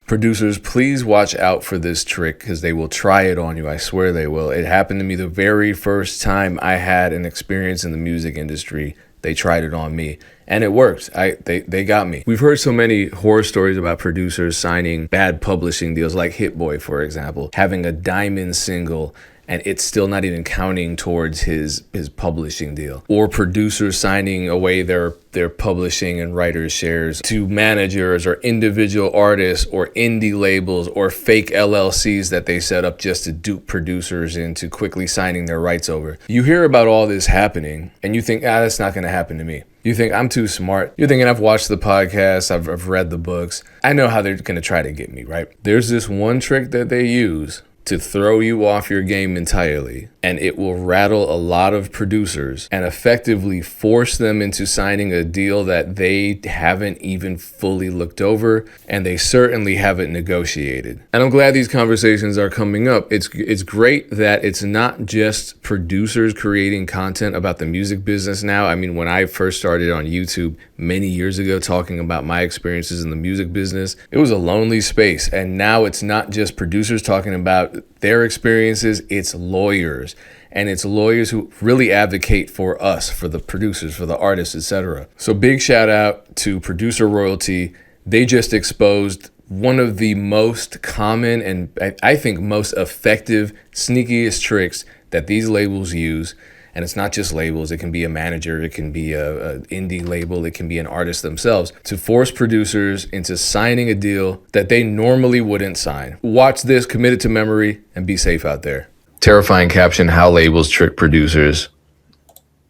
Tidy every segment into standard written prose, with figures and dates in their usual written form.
Producers, please watch out for this trick because they will try it on you. I swear they will. It happened to me the very first time I had an experience in the music industry. They tried it on me and it worked. They got me. We've heard so many horror stories about producers signing bad publishing deals, like Hit Boy, for example, having a diamond single and it's still not even counting towards his publishing deal. Or producers signing away their publishing and writers' shares to managers or individual artists or indie labels or fake LLCs that they set up just to dupe producers into quickly signing their rights over. You hear about all this happening and you think, that's not gonna happen to me. You think I'm too smart. You're thinking I've watched the podcast, I've read the books. I know how they're gonna try to get me, right? There's this one trick that they use to throw you off your game entirely, and it will rattle a lot of producers and effectively force them into signing a deal that they haven't even fully looked over and they certainly haven't negotiated. And I'm glad these conversations are coming up. It's great that it's not just producers creating content about the music business now. I mean, when I first started on YouTube many years ago talking about my experiences in the music business, it was a lonely space. And now it's not just producers talking about their experiences, it's lawyers. And it's lawyers who really advocate for us, for the producers, for the artists, etc. So big shout out to Producer Royalty. They just exposed one of the most common and I think most effective, sneakiest tricks that these labels use. And it's not just labels. It can be a manager. It can be a indie label. It can be an artist themselves to force producers into signing a deal that they normally wouldn't sign. Watch this, commit it to memory, and be safe out there. Terrifying caption, how labels trick producers.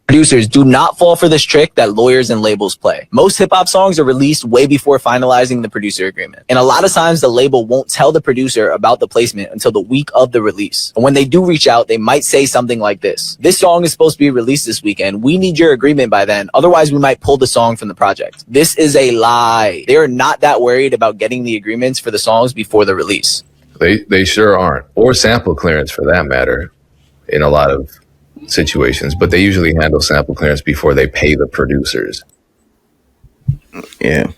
Producers, do not fall for this trick that lawyers and labels play. Most hip-hop songs are released way before finalizing the producer agreement. And a lot of times the label won't tell the producer about the placement until the week of the release. And when they do reach out, they might say something like this: "This song is supposed to be released this weekend. We need your agreement by then. Otherwise, we might pull the song from the project." This is a lie. They are not that worried about getting the agreements for the songs before the release. They sure aren't. Or sample clearance for that matter in a lot of situations, but they usually handle sample clearance before they pay the producers. Yeah.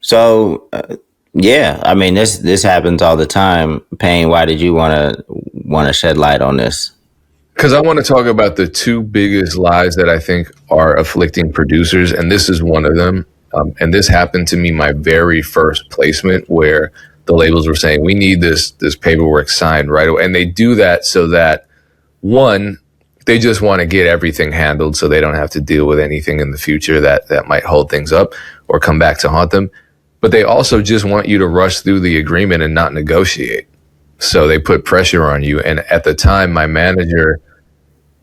So, I mean, this happens all the time. Payne, why did you want to shed light on this? Because I want to talk about the two biggest lies that I think are afflicting producers, and this is one of them. And this happened to me my very first placement, where the labels were saying, we need this paperwork signed right away. And they do that so that, one, they just want to get everything handled so they don't have to deal with anything in the future that might hold things up or come back to haunt them. But they also just want you to rush through the agreement and not negotiate. So they put pressure on you. And at the time, my manager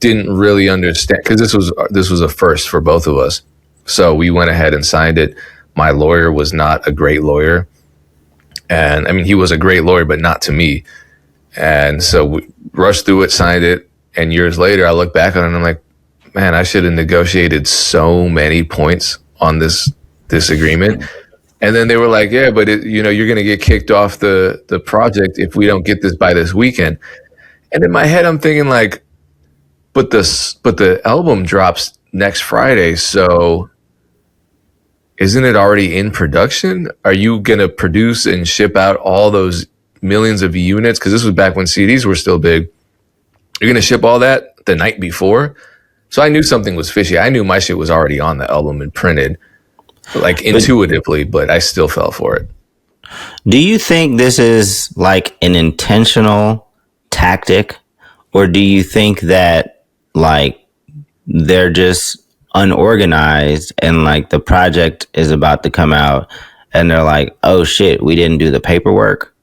didn't really understand, because this was a first for both of us. So we went ahead and signed it. My lawyer was not a great lawyer. And I mean, he was a great lawyer, but not to me. And so we rushed through it, signed it. And years later, I look back on it and I'm like, man, I should have negotiated so many points on this agreement. And then they were like, yeah, but you're going to get kicked off the project if we don't get this by this weekend. And in my head, I'm thinking like, but the album drops next Friday. So isn't it already in production? Are you going to produce and ship out all those millions of units? Because this was back when CDs were still big. You're going to ship all that the night before? So I knew something was fishy. I knew my shit was already on the album and printed, like intuitively, but I still fell for it. Do you think this is like an intentional tactic, or do you think that like they're just unorganized and like the project is about to come out and they're like, oh shit, we didn't do the paperwork?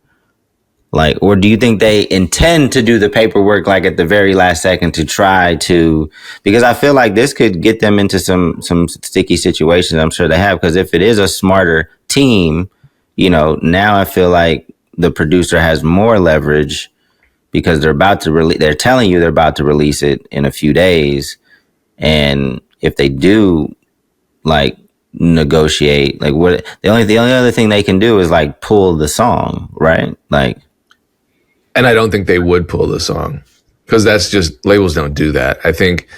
Like, or do you think they intend to do the paperwork like at the very last second to try to, because I feel like this could get them into some sticky situations. I'm sure they have, because if it is a smarter team, now I feel like the producer has more leverage because they're telling you they're about to release it in a few days. And if they do like negotiate, like what the only other thing they can do is like pull the song, right? Like, and I don't think they would pull the song, because that's just, labels don't do that. I think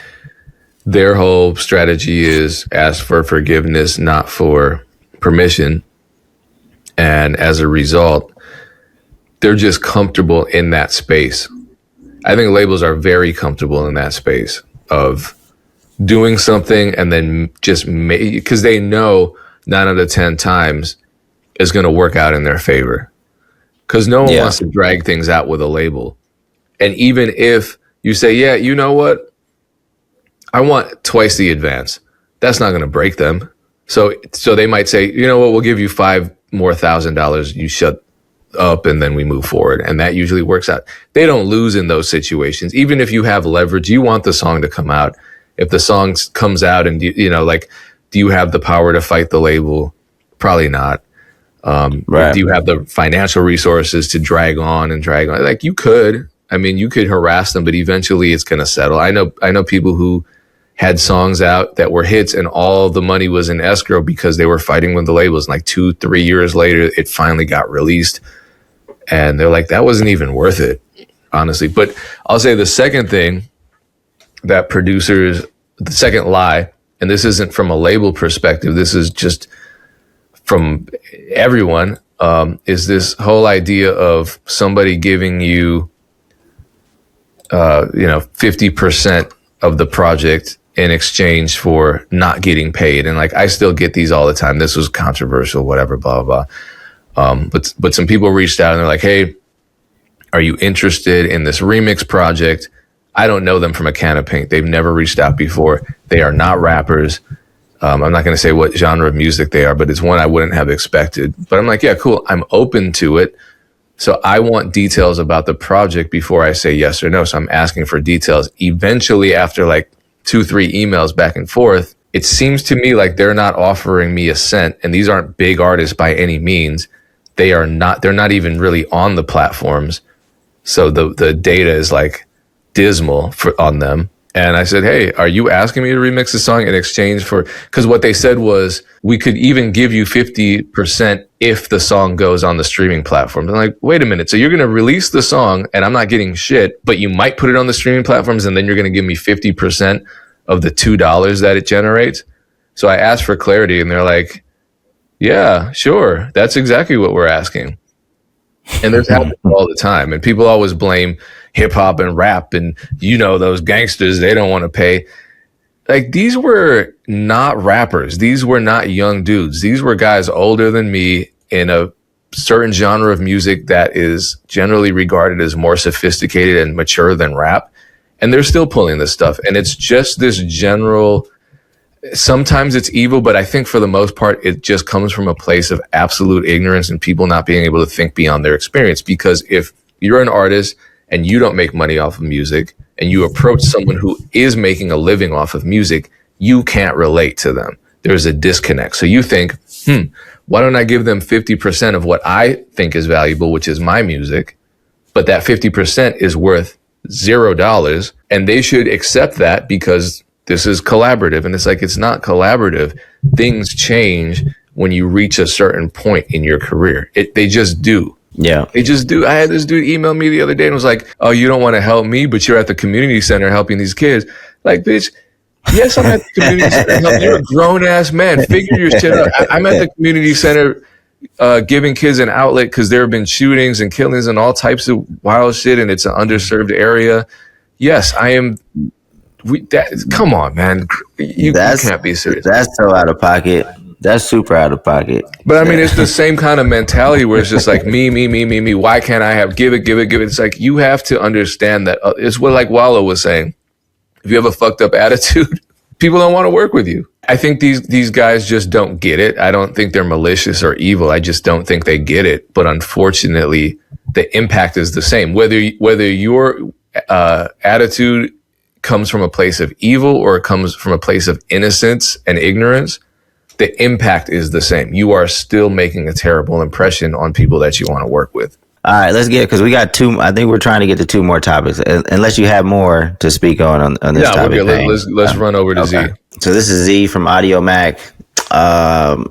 their whole strategy is ask for forgiveness, not for permission. And as a result, they're just comfortable in that space. I think labels are very comfortable in that space of doing something and then just because they know 9 out of 10 times is going to work out in their favor. Because no one wants to drag things out with a label. And even if you say, yeah, you know what? I want twice the advance. That's not going to break them. So they might say, you know what? We'll give you $5,000 more. You shut up and then we move forward. And that usually works out. They don't lose in those situations. Even if you have leverage, you want the song to come out. If the song comes out and, you know, like, do you have the power to fight the label? Probably not. Right. Do you have the financial resources to drag on? Like, you could. I mean, you could harass them, but eventually it's going to settle. I know people who had songs out that were hits and all the money was in escrow because they were fighting with the labels. And like 2-3 years later, it finally got released. And they're like, that wasn't even worth it, honestly. But I'll say the second thing that producers, the second lie, and this isn't from a label perspective, this is just from everyone, is this whole idea of somebody giving you, 50% of the project in exchange for not getting paid. And like, I still get these all the time. This was controversial, whatever, blah, blah, blah. But some people reached out and they're like, hey, are you interested in this remix project? I don't know them from a can of paint. They've never reached out before. They are not rappers. I'm not going to say what genre of music they are, but it's one I wouldn't have expected. But I'm like, yeah, cool. I'm open to it. So I want details about the project before I say yes or no. So I'm asking for details. Eventually, after like 2-3 emails back and forth, it seems to me like they're not offering me a cent. And these aren't big artists by any means. They're not even really on the platforms. So the data is like dismal on them. And I said, hey, are you asking me to remix the song in exchange for, because what they said was, we could even give you 50% if the song goes on the streaming platforms. I'm like, wait a minute. So you're going to release the song and I'm not getting shit, but you might put it on the streaming platforms and then you're going to give me 50% of the $2 that it generates. So I asked for clarity and they're like, yeah, sure. That's exactly what we're asking. And there's happens all the time. And people always blame hip hop and rap and, those gangsters, they don't want to pay. Like, these were not rappers. These were not young dudes. These were guys older than me in a certain genre of music that is generally regarded as more sophisticated and mature than rap. And they're still pulling this stuff. And it's just this general, sometimes it's evil, but I think for the most part, it just comes from a place of absolute ignorance and people not being able to think beyond their experience. Because if you're an artist and you don't make money off of music and you approach someone who is making a living off of music, you can't relate to them. There's a disconnect. So you think, why don't I give them 50% of what I think is valuable, which is my music, but that 50% is worth $0 and they should accept that because this is collaborative. And it's like, it's not collaborative. Things change when you reach a certain point in your career. They just do. Yeah. They just do. I had this dude email me the other day and was like, oh, you don't want to help me, but you're at the community center helping these kids. Like, bitch, yes, I'm at the community center helping. You're a grown ass man. Figure your shit out. I'm at the community center giving kids an outlet because there have been shootings and killings and all types of wild shit, and it's an underserved area. Yes, I am. Come on, man. You can't be serious. That's so out of pocket. That's super out of pocket. But I mean, it's the same kind of mentality where it's just like me. Why can't I have give it? It's like, you have to understand that it's what, like Wallow was saying. If you have a fucked up attitude, people don't want to work with you. I think these guys just don't get it. I don't think they're malicious or evil. I just don't think they get it. But unfortunately, the impact is the same. Whether your attitude comes from a place of evil or it comes from a place of innocence and ignorance, the impact is the same. You are still making a terrible impression on people that you want to work with. All right, let's get it, because we got two. I think we're trying to get to two more topics, unless you have more to speak on this topic. Let's run over to okay. Z. So this is Z from Audio Mac.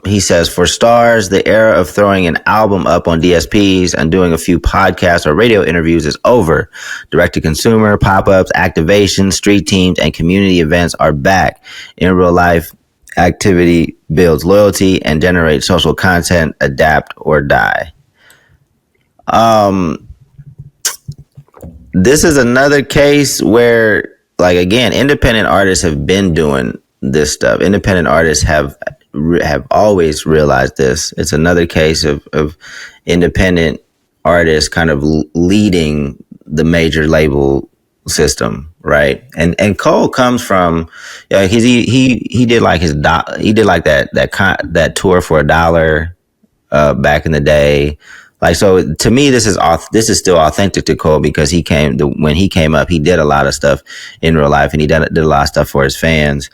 He says, for stars, the era of throwing an album up on DSPs and doing a few podcasts or radio interviews is over. Direct-to-consumer, pop-ups, activations, street teams, and community events are back. In real life, activity builds loyalty and generates social content, adapt or die. This is another case where, like, again, independent artists have been doing this stuff. Independent artists have always realized this. It's another case of independent artists kind of leading the major label system, right? And Cole comes from, he did like he did like that tour for $1 back in the day. Like, so to me, this is still authentic to Cole, because when he came up, he did a lot of stuff in real life, and he did a lot of stuff for his fans.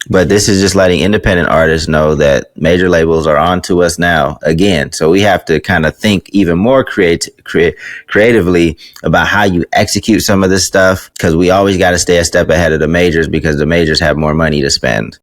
But this is just letting independent artists know that major labels are on to us now again. So we have to kind of think even more creatively about how you execute some of this stuff, because we always got to stay a step ahead of the majors, because the majors have more money to spend.